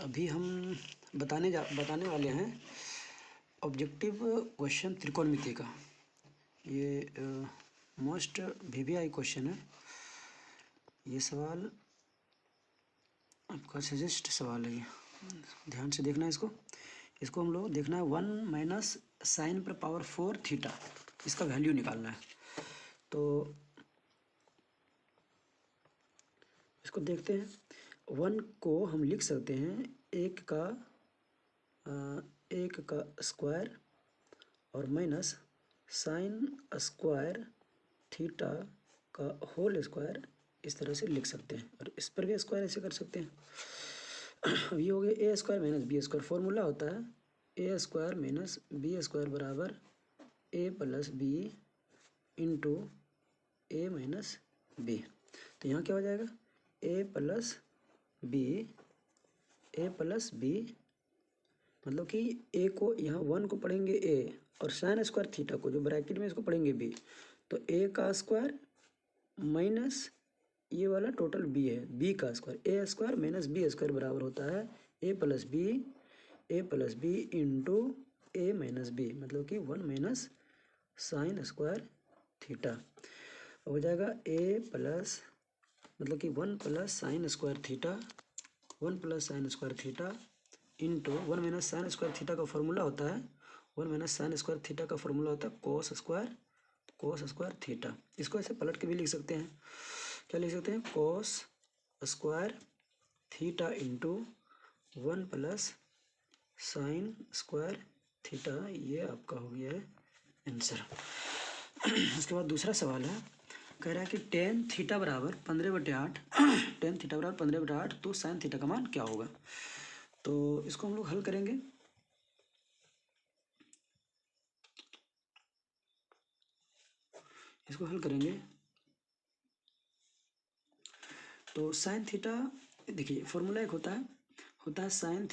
अभी हम बताने वाले हैं ऑब्जेक्टिव क्वेश्चन त्रिकोणमिति का। ये मोस्ट वीवीआई क्वेश्चन है। ये सवाल आपका सजेस्ट सवाल है। ये ध्यान से देखना है इसको हम लोग देखना है 1 माइनस साइन पर पावर 4 थीटा, इसका वैल्यू निकालना है। तो इसको देखते हैं। 1 को हम लिख सकते हैं एक का स्क्वायर और माइनस साइन स्क्वायर थीटा का होल स्क्वायर, इस तरह से लिख सकते हैं। और इस पर भी स्क्वायर ऐसे कर सकते हैं। अब ये हो गया A square minus B square. Formula होता है A square minus B square बराबर A plus B into A minus B. तो यहाँ क्या हो जाएगा ए प्लस बी, मतलब कि ए को यहाँ 1 को पढ़ेंगे ए और साइन स्क्वायर थीटा को जो ब्रैकेट में इसको पढ़ेंगे बी। तो ए का स्क्वायर माइनस ये वाला टोटल बी है, बी का स्क्वायर। ए स्क्वायर माइनस बी स्क्वायर बराबर होता है ए plus B into A minus B, मतलब कि 1 माइनस साइन स्क्वायर थीटा हो जाएगा ए प्लस, मतलब कि 1 plus sine square theta into 1 minus sine square theta का फॉर्मूला होता है कोस स्क्वायर थीटा। इसको ऐसे पलट के भी लिख सकते हैं। क्या लिख सकते हैं कोस square theta into 1 plus sine square theta. ये आपका हो गया है आंसर। उसके बाद दूसरा सवाल है, कह रहा है कि टेन थीटा बराबर 15/8 तो साइन थीटा का मान क्या होगा। तो इसको हम लोग हल करेंगे। तो साइन थीटा, देखिए फॉर्मूला एक होता है साइन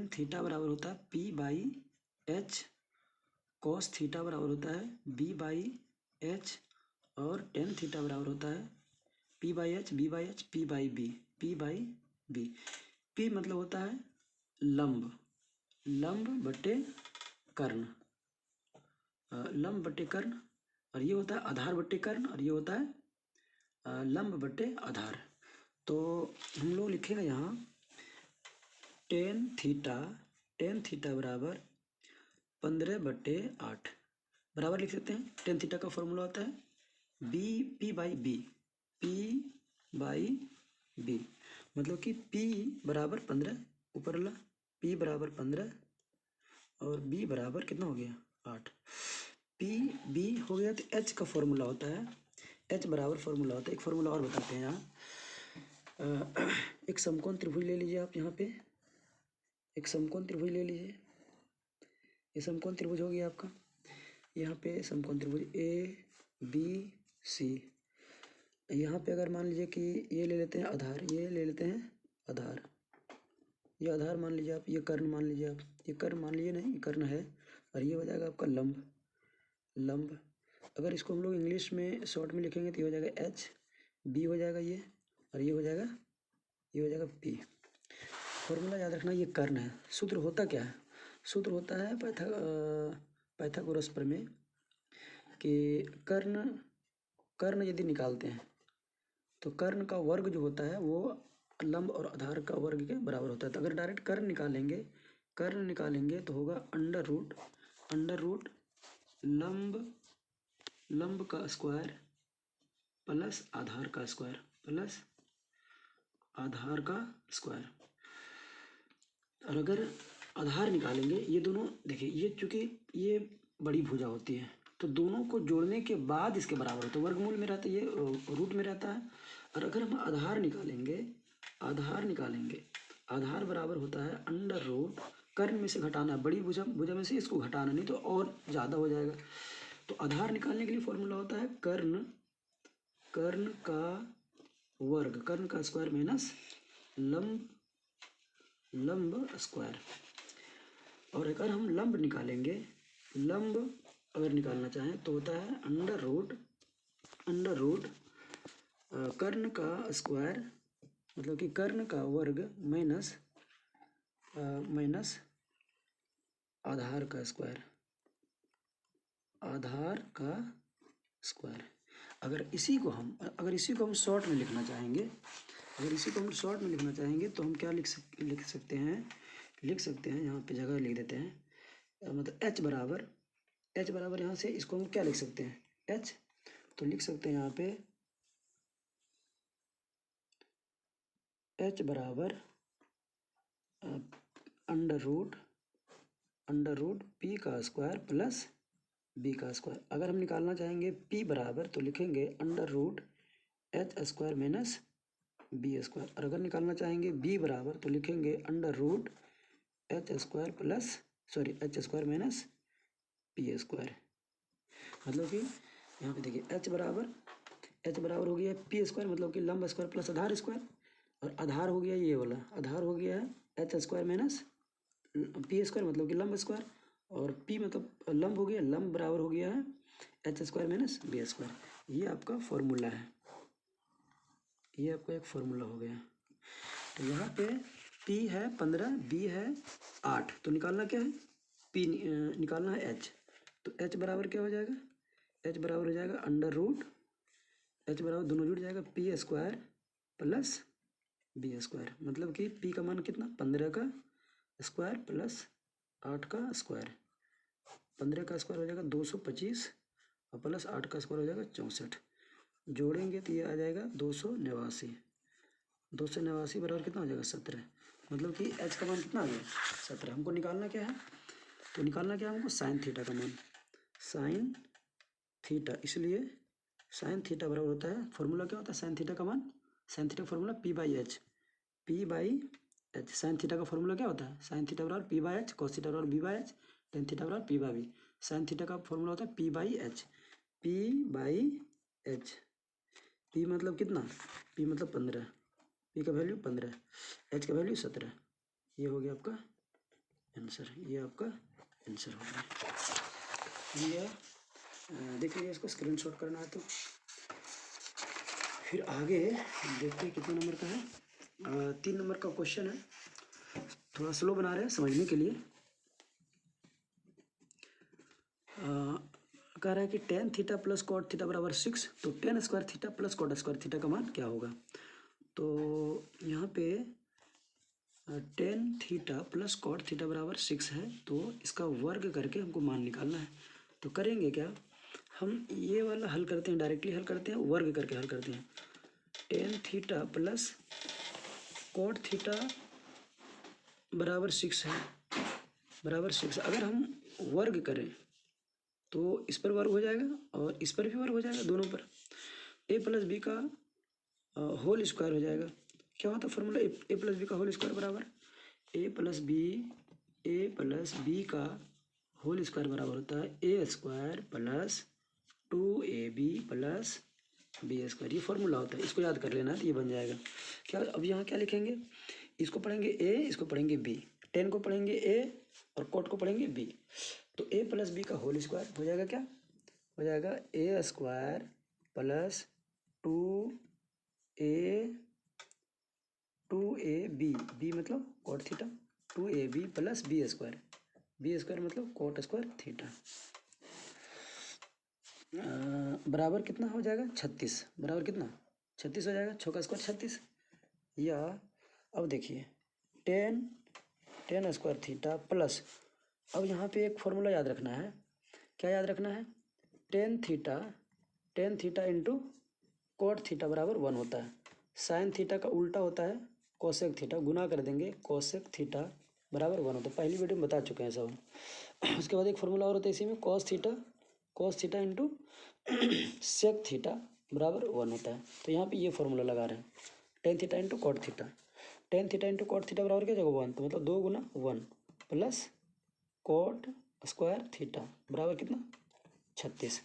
थीटा बराबर होता है p/h, कॉस थीटा बराबर होता है b/h और टेन थीटा बराबर होता है p/b p मतलब होता है लंब बटे कर्ण, और ये होता है आधार बटे कर्ण, और ये होता है लंब बटे आधार। तो हम लोग लिखेंगे यहाँ टेन थीटा बराबर 15/8 बराबर लिख सकते हैं। टेन थीटा का फॉर्मूला होता है p/b, मतलब कि p बराबर 15, ऊपर वाला p बराबर 15 और b बराबर कितना हो गया 8। p b हो गया। तो h का फॉर्मूला होता है एक फॉर्मूला और बताते हैं यहाँ। एक समकोण त्रिभुज ले लीजिए आप। यहाँ पे एक समकोण त्रिभुज ले लीजिए। ये समकोण त्रिभुज हो गया आपका। यहाँ पे समकोण त्रिभुज ABC। यहाँ पे अगर मान लीजिए कि ये ले लेते हैं आधार, ये आधार मान लीजिए आप, ये कर्ण मान लीजिए आप, ये कर्ण मान लीजिए, नहीं ये कर्ण है, और ये हो जाएगा आपका लंब। अगर इसको हम लोग इंग्लिश में शॉर्ट में लिखेंगे तो ये हो जाएगा HB हो जाएगा ये, और ये हो जाएगा P। फॉर्मूला याद रखना, ये कर्ण है। सूत्र होता क्या है, सूत्र होता है पाइथागोरस प्रमेय कि कर्ण यदि निकालते हैं तो कर्ण का वर्ग जो होता है वो लंब और आधार का वर्ग के बराबर होता है। तो अगर डायरेक्ट कर्ण निकालेंगे तो होगा अंडर रूट लंब का स्क्वायर प्लस आधार का स्क्वायर। और अगर आधार निकालेंगे, ये दोनों देखिए, ये चूंकि ये बड़ी भुजा होती है तो दोनों को जोड़ने के बाद इसके बराबर होता है, वर्गमूल में रहता है, ये रूट में रहता है। और अगर हम आधार निकालेंगे आधार बराबर होता है अंडर रूट, कर्ण में से घटाना, बड़ी भुजा में से इसको घटाना, नहीं तो और ज़्यादा हो जाएगा। तो आधार निकालने के लिए फॉर्मूला होता है कर्ण का वर्ग, कर्ण का स्क्वायर माइनस लंब स्क्वायर। और अगर हम लंब अगर निकालना चाहें तो होता है अंडर रूट कर्ण का स्क्वायर मतलब कि कर्ण का वर्ग माइनस आधार का स्क्वायर, आधार का स्क्वायर। अगर इसी को हम शॉर्ट में लिखना चाहेंगे, तो हम क्या लिख सकते हैं, यहाँ पे जगह लिख देते हैं, मतलब h बराबर यहाँ से इसको हम क्या लिख सकते हैं, h, तो लिख सकते हैं यहाँ पे h बराबर अंडर रूट p का स्क्वायर प्लस b का स्क्वायर। अगर हम निकालना चाहेंगे p बराबर तो लिखेंगे under root h square minus B square, और अगर निकालना चाहेंगे b बराबर तो लिखेंगे under root h square minus P square. मतलब कि यहाँ पे देखिए h बराबर हो गया पी स्क्वायर, मतलब कि लंब स्क्वायर प्लस आधार स्क्वायर, और आधार हो गया ये वाला, आधार हो गया है H square minus P square, मतलब कि लंब स्क्वायर, और पी मतलब लंब हो गया, लंब बराबर हो गया है H square minus B square. ये आपका फॉर्मूला है, ये आपका एक फॉर्मूला हो गया। तो यहाँ पे p है 15, b है 8, तो निकालना क्या है, p निकालना है h। तो h बराबर क्या हो जाएगा, h बराबर हो जाएगा अंडर रूट, h बराबर दोनों जुड़ जाएगा P square plus B square, मतलब कि p का मान कितना, 15 का स्क्वायर प्लस 8 का स्क्वायर। 15 का स्क्वायर हो जाएगा 225 और प्लस 8 का स्क्वायर हो जाएगा 64। जोड़ेंगे तो ये आ जाएगा 289। 289 बराबर कितना हो जाएगा, 17। मतलब कि h का मान कितना आ गया, 17। हमको निकालना क्या है, तो निकालना क्या है हमको, साइन थीटा का मान, साइन थीटा। इसलिए साइन थीटा बराबर होता है, फॉर्मूला क्या होता है साइन थीटा का मान, साइन थीटा का formula P by H. Sine theta का फॉर्मूला क्या होता है, साइन थीटा बराबर P by H, cos theta बराबर B by H, tan theta बराबर P by B. Sine theta का फॉर्मूला होता है पी बाई एच, पी मतलब कितना, पी मतलब 15, पी का वैल्यू 15, एच का वैल्यू 17। ये हो गया आपका आंसर, ये आपका आंसर हो गया। ये देख लीजिए, इसको स्क्रीनशॉट करना है तो। फिर आगे देखते हैं कितने नंबर का है, 3 नंबर का क्वेश्चन है, थोड़ा स्लो बना रहे हैं समझने के लिए। कह रहा है कि tan theta plus cot theta बराबर 6, तो tan square theta plus cot square theta का मान क्या होगा। तो यहाँ पे tan theta plus cot theta बराबर 6 है, तो इसका वर्ग करके हमको मान निकालना है। तो करेंगे क्या, हम ये वाला हल करते हैं, डायरेक्टली हल करते हैं, वर्ग करके हल करते हैं। Tan theta plus cot theta बराबर 6 है, बराबर 6। अगर हम वर्ग करें तो इस पर वर्ग हो जाएगा और इस पर भी वर्ग हो जाएगा, दोनों पर। ए प्लस बी का होल स्क्वायर हो जाएगा। क्या होता है फॉर्मूला, ए प्लस बी का होल स्क्वायर बराबर ए प्लस बी का होल स्क्वायर बराबर होता है A square plus 2ab plus B square. ये फॉर्मूला होता है, इसको याद कर लेना है तो ये बन जाएगा। क्या अब यहाँ क्या लिखेंगे, इसको पढ़ेंगे ए, इसको पढ़ेंगे बी, टेन को पढ़ेंगे ए और कोट को पढ़ेंगे बी। तो ए प्लस बी का होल स्क्वायर हो जाएगा, क्या हो जाएगा, A square plus 2ab, B मतलब cot theta, 2ab plus B square मतलब कोट स्क्वायर थीटा बराबर कितना हो जाएगा, 36। बराबर कितना, 36 हो जाएगा, 6 का स्क्वायर 36। या अब देखिए टेन स्क्वायर थीटा प्लस, अब यहाँ पे एक फॉर्मूला याद रखना है। क्या याद रखना है, tan theta into cot theta बराबर 1 होता है। साइन थीटा का उल्टा होता है कोसेक थीटा, गुना कर देंगे कोसेक थीटा बराबर 1 होता है। पहली वीडियो में बता चुके हैं सब। उसके बाद एक फॉर्मूला और होता है इसी में, cos theta into sec theta बराबर 1 होता है। तो यहाँ पे ये फॉर्मूला लगा रहे हैं, tan theta into cot theta, tan theta into cot theta बराबर क्या जगह 1, तो मतलब 2 गुना 1 प्लस कॉट स्क्वायर थीटा बराबर कितना, 36।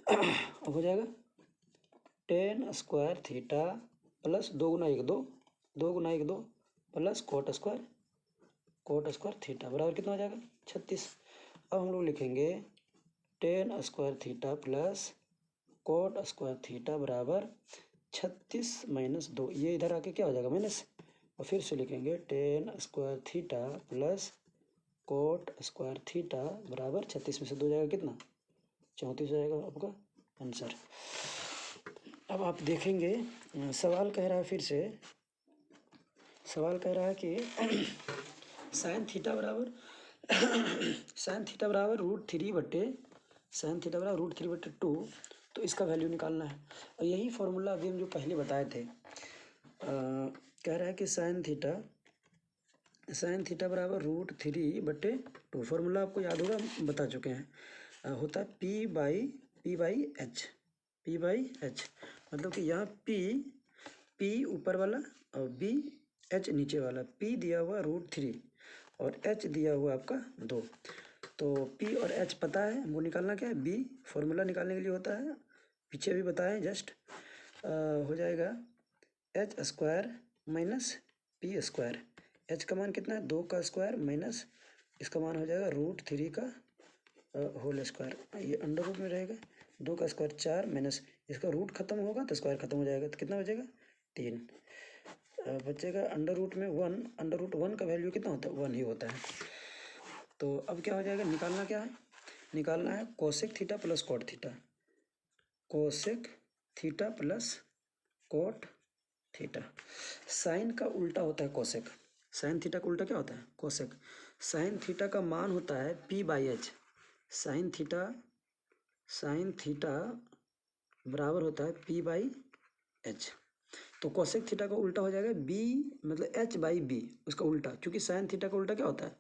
अब हो जाएगा टेन स्क्वायर थीटा प्लस 2 गुना 1 2, 2 गुना 1 2 प्लस कोट स्क्वायर थीटा बराबर कितना हो जाएगा, 36। अब हम लोग लिखेंगे tan square theta plus cot square theta बराबर 36 माइनस 2, ये इधर आके क्या हो जाएगा माइनस, और फिर से लिखेंगे tan square theta plus cot square theta बराबर 36 में से 2 जाएगा कितना, 34 हो जाएगा आपका आंसर। अब आप देखेंगे सवाल कह रहा है, फिर से सवाल कह रहा है कि साइन थीटा बराबर साइन थीटा बराबर √3/2, तो इसका वैल्यू निकालना है। और यही फॉर्मूला अभी हम जो पहले बताए थे, कह रहा है कि साइन थीटा बराबर √3/2, फॉर्मूला आपको याद होगा, बता चुके हैं। होता है P बाई एच, मतलब कि यहाँ P ऊपर वाला और H नीचे वाला। P दिया हुआ √3 और H दिया हुआ आपका 2, तो P और H पता है, हमको निकालना क्या है, B। फॉर्मूला निकालने के लिए होता है, पीछे भी बताएं जस्ट, हो जाएगा H square minus P square. H का मान कितना है, 2 का स्क्वायर माइनस इसका मान हो जाएगा √3 का होल स्क्वायर, ये अंडर रूट में रहेगा। 2 का स्क्वायर 4 माइनस इसका रूट खत्म होगा तो स्क्वायर खत्म हो जाएगा, तो कितना बचेगा 3, बचेगा अंडर रूट में 1। अंडर रूट 1 का वैल्यू कितना होता है, 1 ही होता है। तो अब क्या हो जाएगा, निकालना क्या है, निकालना है cosec theta plus cot theta. Cosec theta plus cot theta. Sine का उल्टा होता है कोसेक, साइन थीटा का उल्टा क्या होता है, कोसेक। साइन थीटा का मान होता है P/H। साइन थीटा बराबर होता है P/H। तो कोसेक थीटा का उल्टा हो जाएगा B, मतलब H/B, उसका उल्टा, क्योंकि साइन थीटा का उल्टा क्या होता है,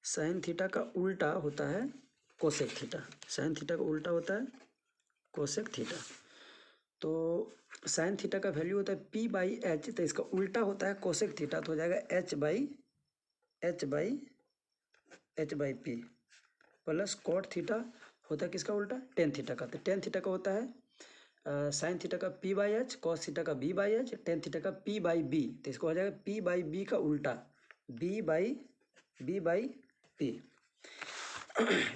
साइन थीटा का उल्टा होता है कोसेक थीटा। साइन थीटा का उल्टा होता है कोसेक थीटा। तो साइन थीटा का वैल्यू होता है P/H, तो इसका उल्टा होता है कोसेक थीटा, तो हो जाएगा H/P प्लस कॉट थीटा होता है किसका उल्टा, टेन थीटा का। तो टेन थीटा का होता है साइन थीटा का P/H, कॉस थीटा का B/H, टेन थीटा का P/B, तो इसको हो जाएगा P/B का उल्टा B/P।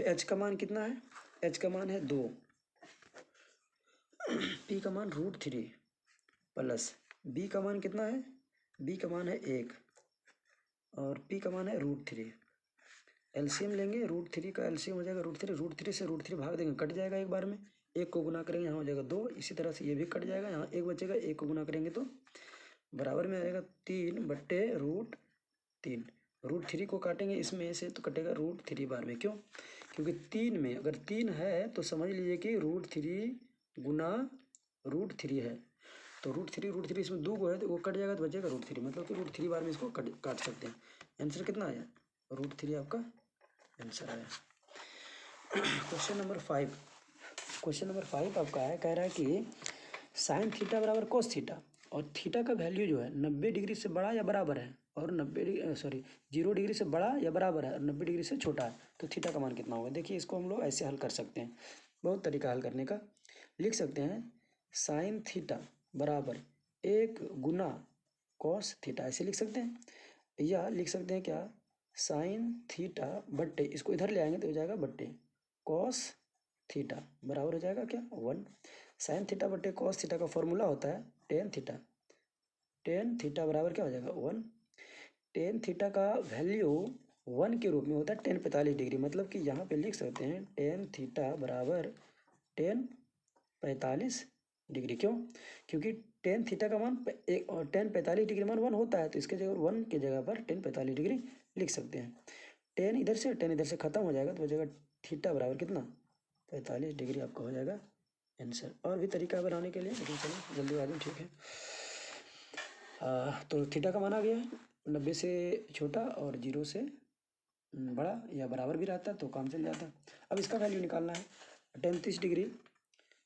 H का मान कितना है, H का मान है 2, P का मान √3 प्लस B का मान कितना है, B का मान है 1 और P का मान है √3। एलसीएम लेंगे, √3 का एलसीएम हो जाएगा √3 से √3 भाग देंगे, कट जाएगा एक बार में, 1 को गुना करेंगे यहाँ हो जाएगा 2, इसी तरह से ये भी कट जाएगा, यहाँ 1 बचेगा, 1 को गुना करेंगे तो बराबर में आएगा 3/√3। √3 को काटेंगे इसमें से तो कटेगा √3 बार में, क्यों, क्योंकि 3 में अगर 3 है तो समझ लीजिए कि √3 गुना √3 है, तो √3 इसमें 2 को है तो वो कट जाएगा तो बचेगा √3, मतलब कि √3 बार में इसको काट सकते हैं। आंसर कितना आया, √3 आपका आंसर आया। क्वेश्चन नंबर 5 आपका है, कह रहा है कि साइन थीटा बराबर कोस थीटा, और थीटा का वैल्यू जो है 90 डिग्री से बड़ा या बराबर है, और 0 डिग्री से बड़ा या बराबर है और 90 डिग्री से छोटा है, तो थीटा का मान कितना होगा। देखिए इसको हम लोग ऐसे हल कर सकते हैं, बहुत तरीका हल करने का। लिख सकते हैं साइन थीटा बराबर 1 गुना कॉस थीटा, ऐसे लिख सकते हैं, या लिख सकते हैं क्या, साइन थीटा बट्टे, इसको इधर ले आएंगे तो हो जाएगा बट्टे कॉस थीटा बराबर हो जाएगा क्या 1। साइन थीटा बट्टे कॉस थीटा का फॉर्मूला होता है टेन थीटा बराबर क्या हो जाएगा 1। टेन थीटा का वैल्यू 1 के रूप में होता है 1045 डिग्री, मतलब कि यहाँ पे लिख सकते हैं टेन थीटा बराबर 1045 डिग्री। क्यों, क्योंकि टेन थीटा का मान 1045 डिग्री मान 1 होता है, तो इसके जगह 1 की जगह पर 1045 डिग्री लिख सकते हैं। 10 इधर से खत्म हो जाएगा तो हो जाएगा थीटा बराबर कितना 45 डिग्री, आपका हो जाएगा आंसर। और भी तरीका है बनाने के लिए, लेकिन चलिए जल्दीबाजी में, ठीक है। तो थीटा का मान आ गया है, 90 से छोटा और 0 से बड़ा या बराबर भी रहता है तो काम चल जाता है। अब इसका वैल्यू निकालना है, टेन 30 डिग्री,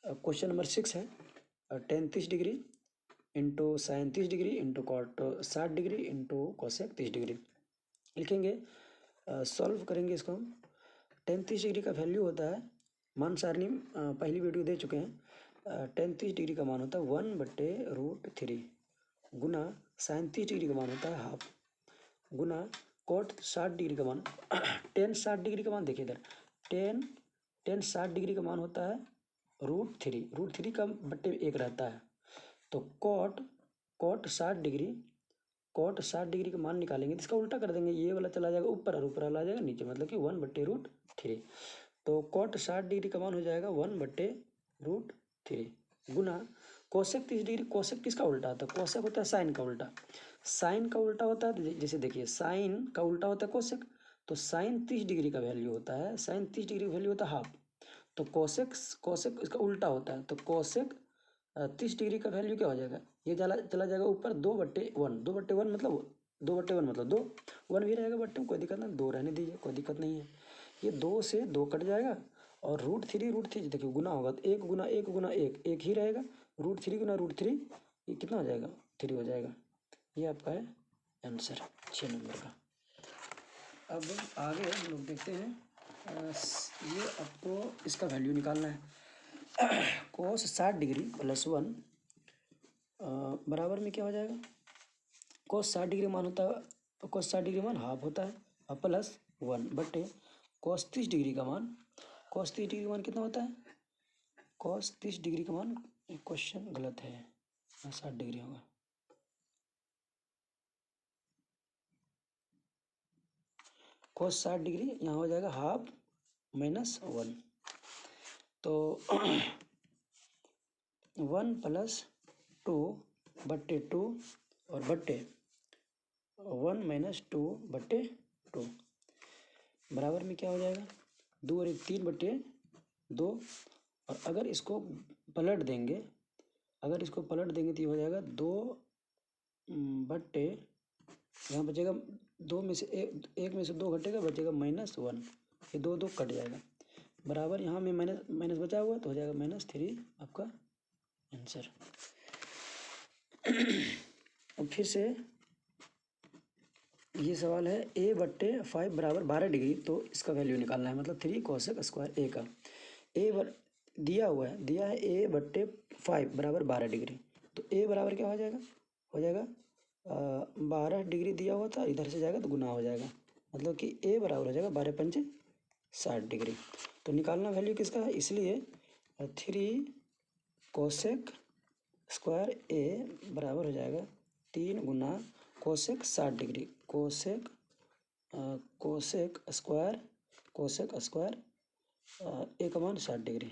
क्वेश्चन नंबर 6 है, tan 30 degree into sine 30 degree into cot 60 degree into cosec 30 degree लिखेंगे। सॉल्व करेंगे इसको हम। टेन 30 डिग्री का वैल्यू होता है, मान सारणी पहली वीडियो दे चुके हैं। टेन 30 डिग्री का मान होता है 1/√3 गुना साइन 30 डिग्री का मान होता है हाफ गुना कोट 60 डिग्री का मान टेन 60 डिग्री का मान देखिए इधर, टेन 60 डिग्री का मान होता है रूट थ्री का बट्टे 1 रहता है। तो कॉट 60 डिग्री, कॉट 60 डिग्री का मान निकालेंगे तो इसका उल्टा कर देंगे, ये वाला चला जाएगा ऊपर और ऊपर वाला आ जाएगा नीचे, मतलब कि 1/√3। तो कॉट 60 डिग्री का मान हो जाएगा 1/√3 गुना कोसेक 30 डिग्री। कोसेक किसका उल्टा होता है? कोसेक होता है साइन का उल्टा। साइन का उल्टा होता है, जैसे देखिए साइन का उल्टा होता है कोसेक। तो साइन 30 डिग्री का वैल्यू होता है, साइन 30 डिग्री का वैल्यू होता है हाफ। तो कोसेक कोसेक इसका उल्टा होता है। तो कोसेक 30 डिग्री का वैल्यू क्या हो जाएगा? ये चला जाएगा ऊपर 2/1। 2/1 मतलब 2/1 मतलब 2, 1 भी रहेगा बट्टे में, कोई दिक्कत नहीं, 2 रहने दीजिए, कोई दिक्कत नहीं है। ये 2 से 2 कट जाएगा और √3 देखिए गुना होगा तो 1 गुना 1 गुना 1 1 ही रहेगा। √3 गुना √3 ये कितना हो जाएगा? 3 हो जाएगा। ये आपका है आंसर 6 नंबर का। अब आगे हम लोग देखते हैं, ये आपको इसका वैल्यू निकालना है। कोस 60 डिग्री प्लस 1 बराबर में क्या हो जाएगा? कोस 60 डिग्री मान होता है, तो कोस 60 डिग्री मान हाफ होता है और प्लस 1 बटे कोस 30 डिग्री का मान। कोस 30 डिग्री का मान कितना होता है? कोस 30 डिग्री का मान, क्वेश्चन गलत है, 60 डिग्री होगा। कोस 60 डिग्री यहाँ हो जाएगा हाफ माइनस 1। तो 1 + 2 बट्टे 2 और बट्टे 1 - 2/2 बराबर में क्या हो जाएगा? 2 और 1 3/2। और अगर इसको पलट देंगे, तो ये हो जाएगा 2 बट्टे, यहाँ बचेगा 2 में से 1 में से 2 घटेगा, बचेगा -1। ये 2 2 कट जाएगा बराबर, यहाँ में माइनस बचा हुआ तो हो जाएगा -3 आपका आंसर। अब फिर से ये सवाल है a/5 बराबर 12 डिग्री, तो इसका वैल्यू निकालना है, मतलब 3 कोसेक स्क्वायर a का। दिया है a/5 बराबर 12 डिग्री। तो a बराबर क्या हो जाएगा? 12 डिग्री दिया हुआ था, इधर से जाएगा तो गुना हो जाएगा, मतलब कि a बराबर हो जाएगा 12×5 = 60 डिग्री। तो निकालना वैल्यू किसका है, इसलिए 3 कोसेक स्क्वायर a बराबर हो जाएगा 3 गुना cosec 60 degree. Cosec square a का मान 60 डिग्री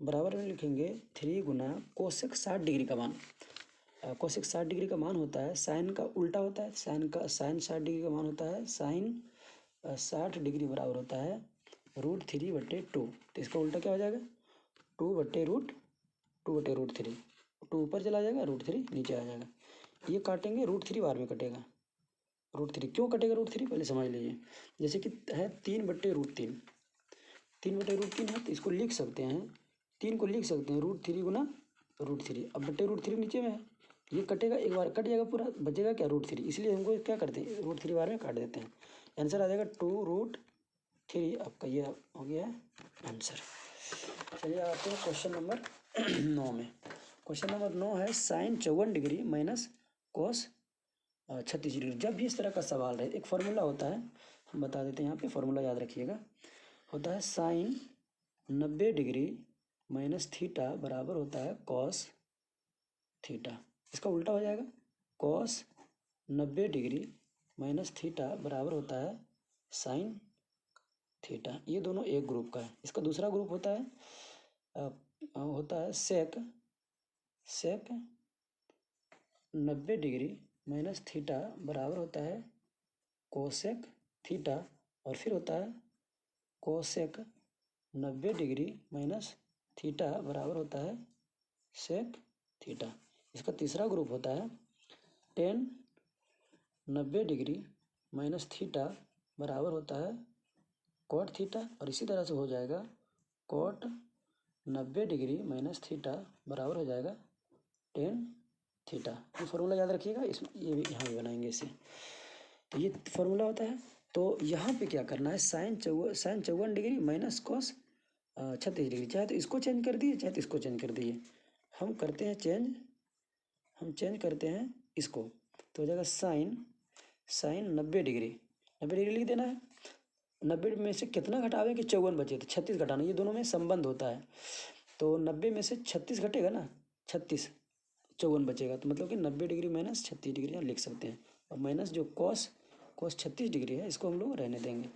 बराबर में लिखेंगे 3 गुना कोसेक 60 डिग्री का मान। कोसेक 60 डिग्री का मान होता है साइन का उल्टा होता है, साइन 60 डिग्री का मान होता है साइन 60 डिग्री बराबर होता है √3/2। तो इसका उल्टा क्या हो जाएगा? 2/√3। 2 ऊपर चला जाएगा, √3 नीचे आ जाएगा। ये काटेंगे, √3 बार में कटेगा। √3 क्यों कटेगा? √3 पहले समझ लीजिए। जैसे कि है 3/√3, 3/√3 है तो इसको लिख सकते हैं, 3 को लिख सकते हैं √3 गुना √3। अब √3 नीचे में है, ये कटेगा, एक बार कट जाएगा पूरा, बचेगा क्या? √3। इसलिए हमको क्या करते हैं, √3 बार में काट देते हैं। आंसर आ जाएगा 2√3। आपका ये हो गया है आंसर। चलिए आते हैं क्वेश्चन नंबर 9 में। क्वेश्चन नंबर 9 है sine 54 degree minus cos 36 degree. जब भी इस तरह का सवाल रहे, एक फार्मूला होता है, हम बता देते हैं यहाँ पे, फार्मूला याद रखिएगा। होता है साइन 90 डिग्री माइनस थीटा बराबर होता है कॉस थीटा। इसका उल्टा हो जाएगा, कॉस 90 डिग्री माइनस थीटा बराबर होता है साइन थीटा। ये दोनों एक ग्रुप का है। इसका दूसरा ग्रुप होता है सेक 90 डिग्री माइनस थीटा बराबर होता है कोसेक थीटा, और फिर होता है कोसेक 90 डिग्री माइनस थीटा बराबर होता है सेक थीटा। इसका तीसरा ग्रुप होता है टेन 90 डिग्री माइनस थीटा बराबर होता है कॉट थीटा, और इसी तरह से हो जाएगा कॉट 90 डिग्री माइनस थीटा बराबर हो जाएगा टेन थीटा। ये फार्मूला याद रखिएगा, ये भी यहाँ भी बनाएंगे इसे। तो ये फार्मूला होता है। तो यहाँ पे क्या करना है, sine 54 degree minus cos 36 degree, चाहे तो इसको चेंज कर दिए, चाहे तो इसको चेंज कर दिए। हम चेंज करते हैं इसको, तो हो जाएगा साइन 90 डिग्री लिख देना है। 90 में से कितना घटावे कि 54 बचे, तो 36 घटाना, ये दोनों में संबंध होता है। तो 90 में से 36 घटेगा ना, 36, 54 बचेगा। तो मतलब कि 90 डिग्री माइनस 36 डिग्री यहाँ लिख सकते हैं। और माइनस जो कॉस 36 डिग्री है इसको हम लोग रहने देंगे।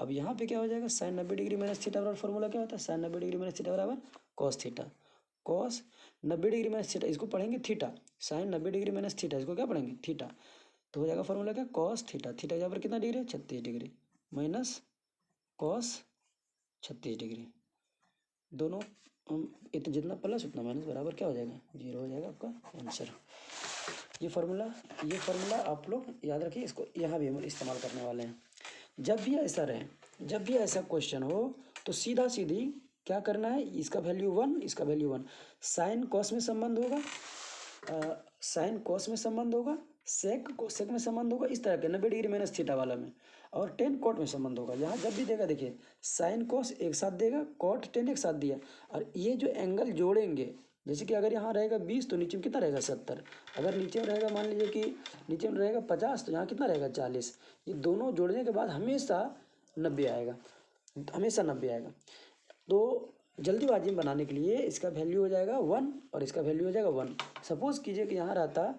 अब यहाँ पे क्या हो जाएगा, साइन 90 डिग्री माइनस थीटा बराबर फॉर्मूला क्या होता है, साइन 90 डिग्री माइनस थीटा बराबर cos theta. Cos 90 degree minus theta, इसको पढ़ेंगे theta, sine 90 degree minus theta, इसको क्या पढ़ेंगे थीटा। तो हो जाएगा फॉर्मूला क्या, कॉस थीटा, थीटा यहाँ पर कितना डिग्री है 36 डिग्री, माइनस कॉस 36 डिग्री। दोनों इतना जितना प्लस उतना माइनस बराबर क्या हो जाएगा, 0 हो जाएगा आपका आंसर। ये फार्मूला आप लोग याद रखिए, इसको यहाँ भी हम इस्तेमाल करने वाले हैं। जब भी ऐसा रहे, जब भी ऐसा क्वेश्चन हो तो सीधा सीधी क्या करना है, इसका वैल्यू 1, इसका वैल्यू 1, साइन कॉस में संबंध होगा, साइन कॉस में संबंध होगा, सेक में संबंध होगा, इस तरह के 90 डिग्री माइनस थीटा वाला में, और टेन कॉट में संबंध होगा। यहाँ जब भी देगा देखिए, साइन कॉस एक साथ देगा, कॉट टेन एक साथ दिया, और ये जो एंगल जोड़ेंगे, जैसे कि अगर यहाँ रहेगा 20 तो नीचे में कितना रहेगा 70, अगर नीचे में रहेगा मान लीजिए कि नीचे में रहेगा 50 तो यहाँ कितना रहेगा 40। ये दोनों जोड़ने के बाद हमेशा 90 आएगा, हमेशा 90 आएगा। तो जल्दीबाजी में बनाने के लिए इसका वैल्यू हो जाएगा 1 और इसका वैल्यू हो जाएगा 1। सपोज़ कीजिए कि यहाँ रहता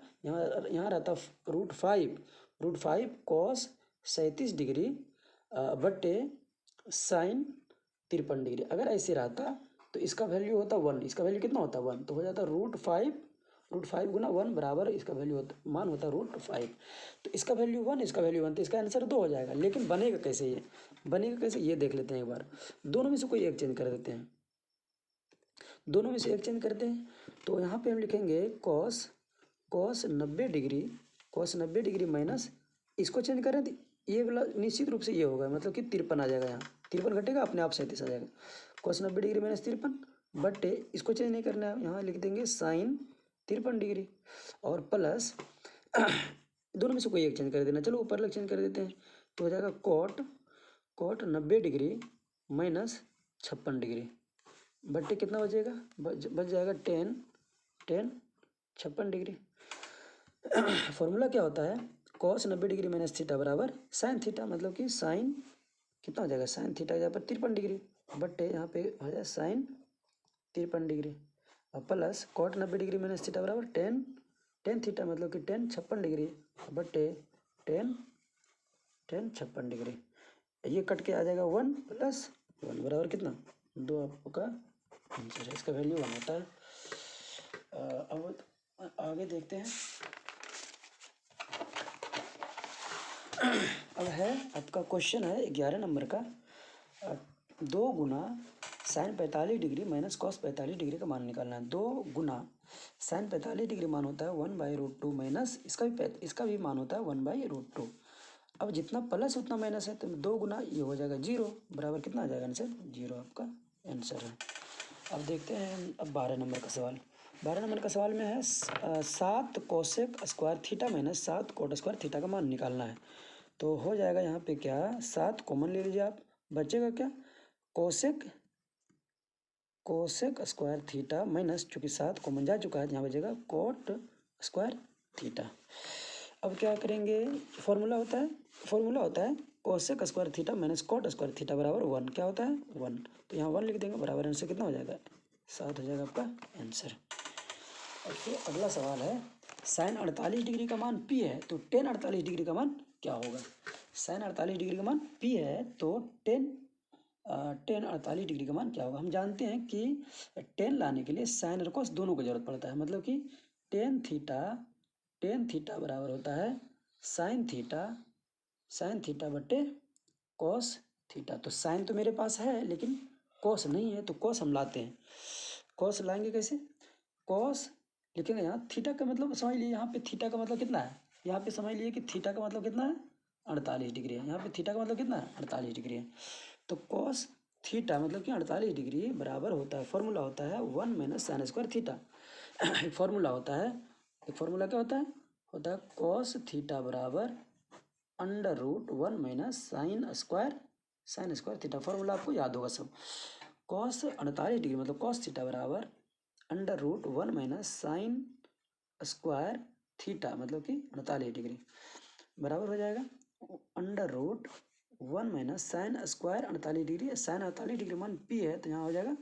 √5 कॉस 37 डिग्री बट्टे साइन 53 डिग्री। अगर ऐसे रहता तो इसका वैल्यू होता 1, इसका वैल्यू कितना होता 1, तो हो जाता √5 गुना 1 बराबर इसका वैल्यू होता, मान होता √5। तो इसका वैल्यू 1, इसका वैल्यू 1, तो इसका आंसर 2 हो जाएगा। लेकिन बनेगा कैसे, ये बनेगा कैसे ये देख लेते हैं एक बार। दोनों में से कोई एक चेंज कर देते हैं, दोनों में से एक चेंज करते हैं। तो यहाँ पे हम लिखेंगे कॉस 90 डिग्री माइनस, इसको चेंज करें तो ये वाला निश्चित रूप से ये होगा, मतलब कि 53 आ जाएगा, यहाँ 53 घटेगा अपने आप 37 आ जाएगा। कॉस 90 डिग्री माइनस 53 बट्टे, इसको चेंज नहीं करना है, यहाँ लिख देंगे साइन 53 डिग्री, और प्लस दोनों में से कोई एक चेंज कर देना, चलो ऊपर लग चेंज कर देते हैं। तो हो जाएगा कॉट 90 डिग्री माइनस 56 डिग्री बट्टे कितना बचेगा, बच जाएगा 10 56 डिग्री। फॉर्मूला क्या होता है, कॉस 90 डिग्री माइनस थीटा बराबर साइन थीटा, मतलब कि साइन कितना हो जाएगा, साइन थीटा यहाँ पर 53 डिग्री बट्टे यहाँ पे हो जाए साइन 53 डिग्री, और plus cot 90 degree minus theta बराबर टेन थीटा, मतलब कि 56 डिग्री बट्टे 10 56 डिग्री। ये कट के आ जाएगा 1 + 1 बराबर कितना 2, आपका आंसर है। इसका वैल्यू 1 होता है। अब आगे देखते हैं। अब है आपका क्वेश्चन है 11 नंबर का, 2 गुना sine 45 degree minus cos 45 degree का मान निकालना है। 2 गुना साइन 45 डिग्री मान होता है 1/√2 माइनस इसका भी मान होता है 1/√2। अब जितना प्लस उतना माइनस है, तो 2 गुना ये हो जाएगा 0 बराबर कितना आ जाएगा आंसर 0, आपका आंसर है। अब देखते हैं अब 12 नंबर का सवाल। 12 नंबर का सवाल में है 7 cosec square theta minus 7 coat square theta का मान निकालना है। तो हो जाएगा यहाँ पे क्या, 7 कॉमन ले लीजिए आप, बचेगा क्या कोसेक स्क्वायर थीटा माइनस, चूँकि 7 कॉमन जा चुका है, यहाँ बचेगा कोट स्क्वायर थीटा। अब क्या करेंगे, फॉर्मूला होता है cosec square theta minus cot square theta बराबर 1, क्या होता है 1, तो यहाँ 1 लिख देंगे, बराबर आंसर कितना हो जाएगा 7 हो जाएगा आपका आंसर। और फिर अगला सवाल है साइन 48 डिग्री का मान P है, तो टेन 48 डिग्री का मान क्या होगा। साइन 48 डिग्री का मान P है, तो टेन 48 डिग्री का मान क्या होगा। हम जानते हैं कि टेन लाने के लिए साइन और कॉस दोनों की जरूरत पड़ता है, मतलब कि टेन थीटा बराबर होता है साइन थीटा बट्टे कॉस थीटा। तो साइन तो मेरे पास है लेकिन कॉस नहीं है, तो कॉस हम लाते हैं। कॉस लाएंगे कैसे, कॉस लिखेंगे यहाँ, थीटा का मतलब समझ लीजिए, यहाँ पे थीटा का मतलब कितना है, यहाँ पे समझ लीजिए कि थीटा का मतलब कितना है 48 डिग्री है, यहाँ पे थीटा का मतलब कितना है 48 डिग्री है। तो कॉस थीटा मतलब कि 48 डिग्री बराबर होता है, फॉर्मूला होता है 1 माइनस साइन स्क्वायर थीटा। एक फॉर्मूला होता है, क्या होता है कॉस थीटा बराबर √1 minus sine square theta. Formula आपको याद होगा सब। कॉस 48 डिग्री मतलब कॉस थीटा बराबर √1 माइनस साइन स्क्वायर थीटा, मतलब कि 48 डिग्री बराबर हो जाएगा √1 minus sine square 48 degree. Sine 48 degree मान P है, तो यहाँ हो जाएगा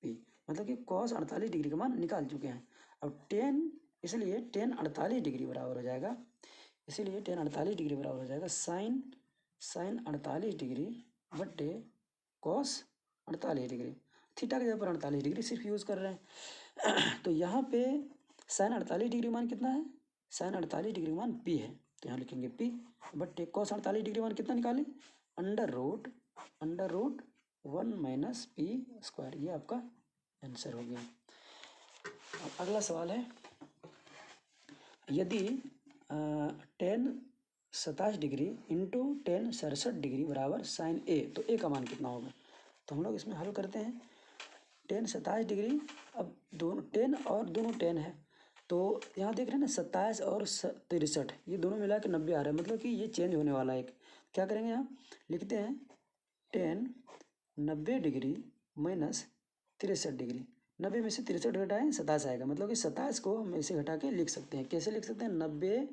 P। मतलब कि कॉस 48 डिग्री का मान निकाल चुके हैं। अब टेन, इसलिए टेन 48 डिग्री बराबर हो जाएगा, इसीलिए टेन 48 डिग्री बराबर हो जाएगा साइन 48 डिग्री बट्टे कॉस 48 डिग्री। थीटा की जगह पर 48 डिग्री सिर्फ यूज़ कर रहे हैं। तो यहाँ पे साइन 48 डिग्री मान कितना है, साइन 48 डिग्री मान पी है, तो यहाँ लिखेंगे पी बट्टे कॉस 48 डिग्री मान कितना निकालें, under root 1 minus P square. ये आपका आंसर हो गया। अब अगला सवाल है, यदि ten 27 degree into ten 67 degree बराबर साइन ए, तो ए का मान कितना होगा। तो हम लोग इसमें हल करते हैं। टेन 27 डिग्री, अब दोनों टेन और दोनों टेन है, तो यहाँ देख रहे हैं ना 27 और 63, ये दोनों मिला के 90 आ रहा है, मतलब कि ये चेंज होने वाला है। क्या करेंगे, यहाँ लिखते हैं टेन 90 डिग्री माइनस 63 डिग्री। 90 में से 63 घटाएं 27 आएगा, मतलब कि 27 को हम ऐसे घटा के लिख सकते हैं। कैसे लिख सकते हैं, 90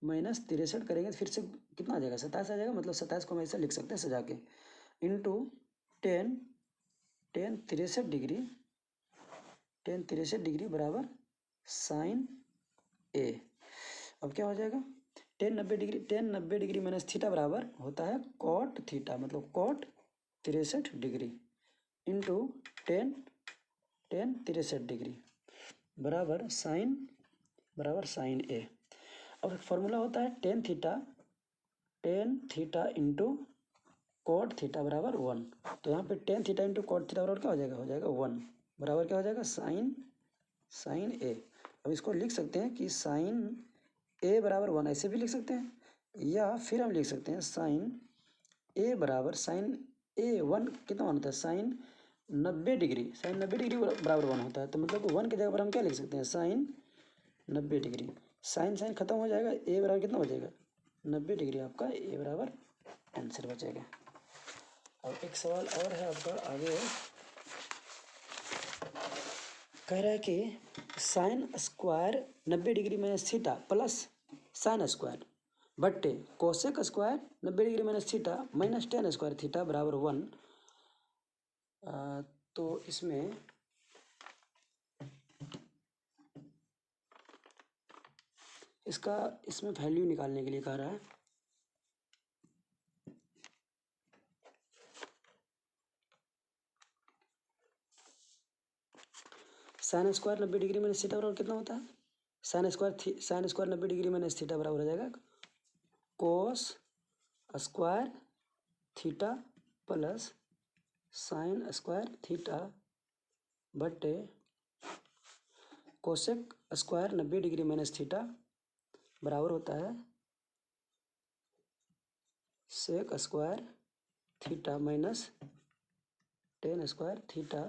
माइनस 63 करेंगे तो फिर से कितना आ जाएगा, 27 आ जाएगा, मतलब 27 को हम ऐसे लिख सकते हैं सजा के, इंटू टेन 63 डिग्री बराबर साइन ए। अब क्या हो जाएगा, टेन 90 डिग्री माइनस थीटा बराबर होता है कॉट थीटा, मतलब cot 63 degree into tan 63 degree बराबर साइन ए। अब एक फॉर्मूला होता है tan theta into cot theta बराबर 1। तो यहाँ पे tan theta into cot theta बराबर क्या हो जाएगा 1 बराबर क्या हो जाएगा साइन ए। अब इसको लिख सकते हैं कि साइन ए बराबर 1, ऐसे भी लिख सकते हैं, या फिर हम लिख सकते हैं साइन ए बराबर साइन ए 1 कितना वन होता है, साइन 90 डिग्री बराबर 1 होता है। तो मतलब 1 की जगह पर हम क्या लिख सकते हैं, साइन 90 डिग्री। साइन खत्म हो जाएगा, ए बराबर कितना हो जाएगा 90 डिग्री, आपका ए बराबर आंसर बचेगा। अब एक सवाल और है आपका आगे, कह रहा है कि sine square 90 degree minus theta plus sine square बट्टे cosec square 90 degree minus theta minus tan square theta बराबर 1। तो इसमें इसमें वैल्यू निकालने के लिए कह रहा है। Sine square 90 degree minus theta बराबर कितना होता है, sine square 90 degree minus theta बराबर हो जाएगा cos square theta plus sine square theta बटे cosec square 90 degree minus theta बराबर होता है sec square theta minus tan square theta